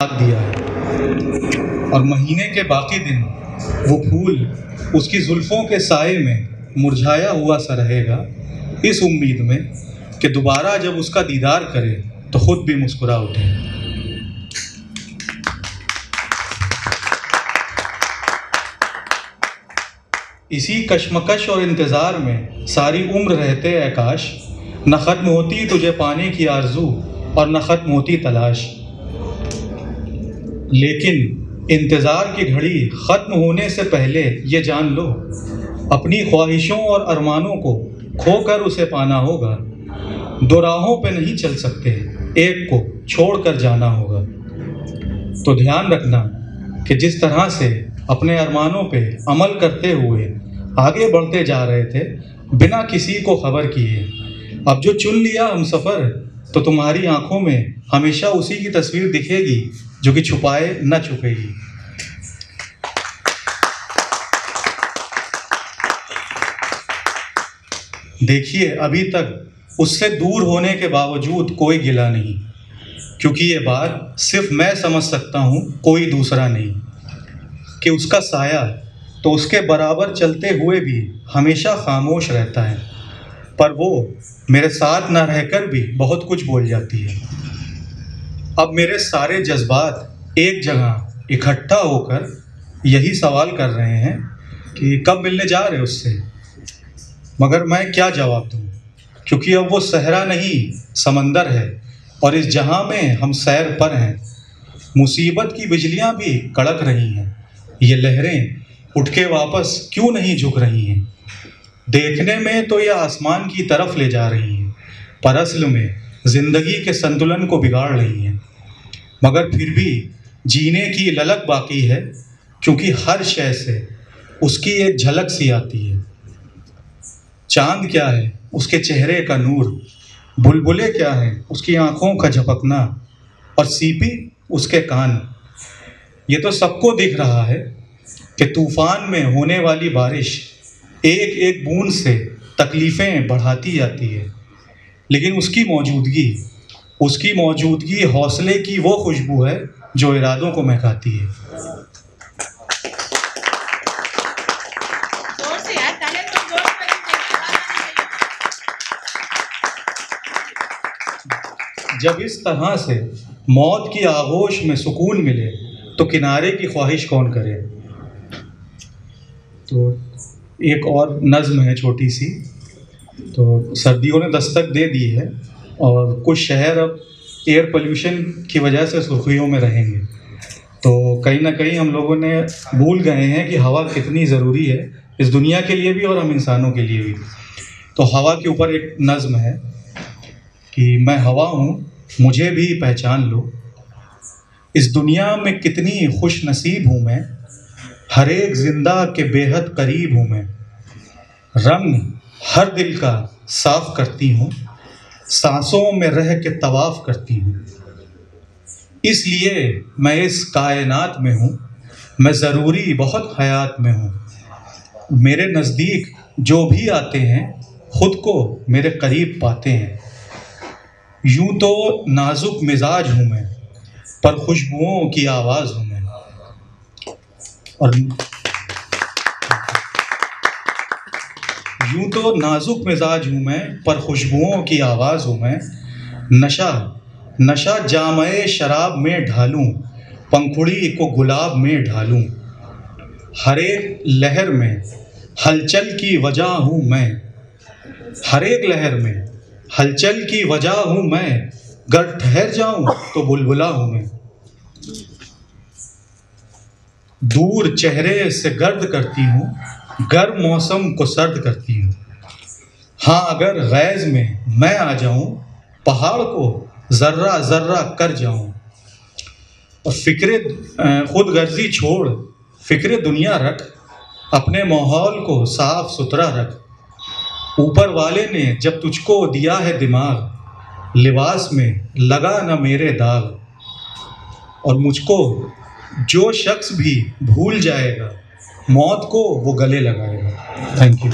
ताक दिया है और महीने के बाकी दिन वो फूल उसकी जुल्फ़ों के साए में मुरझाया हुआ सा रहेगा, इस उम्मीद में कि दोबारा जब उसका दीदार करे तो खुद भी मुस्कुरा उठे। इसी कश्मकश और इंतज़ार में सारी उम्र रहते ऐ काश, न ख़त्म होती तुझे पाने की आरज़ू और न ख़त्म होती तलाश। लेकिन इंतज़ार की घड़ी ख़त्म होने से पहले ये जान लो, अपनी ख्वाहिशों और अरमानों को खोकर उसे पाना होगा। दो राहों पे नहीं चल सकते, एक को छोड़ कर जाना होगा। तो ध्यान रखना कि जिस तरह से अपने अरमानों पे अमल करते हुए आगे बढ़ते जा रहे थे बिना किसी को खबर किए, अब जो चुन लिया हम सफ़र, तो तुम्हारी आंखों में हमेशा उसी की तस्वीर दिखेगी जो कि छुपाए न चुकेगी। देखिए, अभी तक उससे दूर होने के बावजूद कोई गिला नहीं, क्योंकि ये बात सिर्फ मैं समझ सकता हूँ, कोई दूसरा नहीं, कि उसका साया तो उसके बराबर चलते हुए भी हमेशा खामोश रहता है, पर वो मेरे साथ न रहकर भी बहुत कुछ बोल जाती है। अब मेरे सारे जज्बात एक जगह इकट्ठा होकर यही सवाल कर रहे हैं कि कब मिलने जा रहे उससे, मगर मैं क्या जवाब दूँ, क्योंकि अब वो सहरा नहीं समंदर है और इस जहां में हम सैर पर हैं। मुसीबत की बिजलियां भी कड़क रही हैं, ये लहरें उठ के वापस क्यों नहीं झुक रही हैं। देखने में तो ये आसमान की तरफ ले जा रही हैं, पर असल में ज़िंदगी के संतुलन को बिगाड़ रही हैं। मगर फिर भी जीने की ललक बाकी है, क्योंकि हर शय से उसकी एक झलक सी आती है। चांद क्या है, उसके चेहरे का नूर, बुलबुलें क्या हैं, उसकी आँखों का झपकना, और सीपी उसके कान। ये तो सबको दिख रहा है कि तूफ़ान में होने वाली बारिश एक एक बूंद से तकलीफ़ें बढ़ाती जाती है, लेकिन उसकी मौजूदगी हौसले की वो खुशबू है जो इरादों को महकाती है। जब इस तरह से मौत की आगोश में सुकून मिले तो किनारे की ख्वाहिश कौन करे। तो एक और नज़्म है छोटी सी। तो सर्दियों ने दस्तक दे दी है और कुछ शहर अब एयर पोल्यूशन की वजह से सुर्खियों में रहेंगे। तो कहीं ना कहीं हम लोगों ने भूल गए हैं कि हवा कितनी ज़रूरी है इस दुनिया के लिए भी और हम इंसानों के लिए भी। तो हवा के ऊपर एक नज़्म है कि मैं हवा हूँ, मुझे भी पहचान लो। इस दुनिया में कितनी खुश नसीब हूँ मैं, हर एक जिंदा के बेहद करीब हूँ मैं। रंग हर दिल का साफ करती हूँ, सांसों में रह के तवाफ करती हूँ। इसलिए मैं इस कायनात में हूँ, मैं ज़रूरी बहुत हयात में हूँ। मेरे नज़दीक जो भी आते हैं खुद को मेरे करीब पाते हैं। यूं तो नाजुक मिजाज हूँ मैं, पर खुशबुओं की आवाज़ हूँ मैं। और यूं तो नाजुक मिजाज हूँ मैं, पर खुशबुओं की आवाज़ हूँ मैं। नशा जामे शराब में ढालूं, पंखुड़ी को गुलाब में ढालूं। हर एक लहर में हलचल की वजह हूँ मैं, हर एक लहर में हलचल की वजह हूँ मैं। गर ठहर जाऊं तो बुलबुला हूँ मैं। दूर चेहरे से गर्द करती हूँ, गर्म मौसम को सर्द करती हूँ। हाँ, अगर गैज़ में मैं आ जाऊं, पहाड़ को ज़र्रा ज़र्रा कर जाऊं। और फ़िक्रे खुद गर्जी छोड़, फ़िक्रे दुनिया रख, अपने माहौल को साफ सुथरा रख। ऊपर वाले ने जब तुझको दिया है दिमाग, लिबास में लगा न मेरे दाग। और मुझको जो शख्स भी भूल जाएगा, मौत को वो गले लगाएगा। Thank you.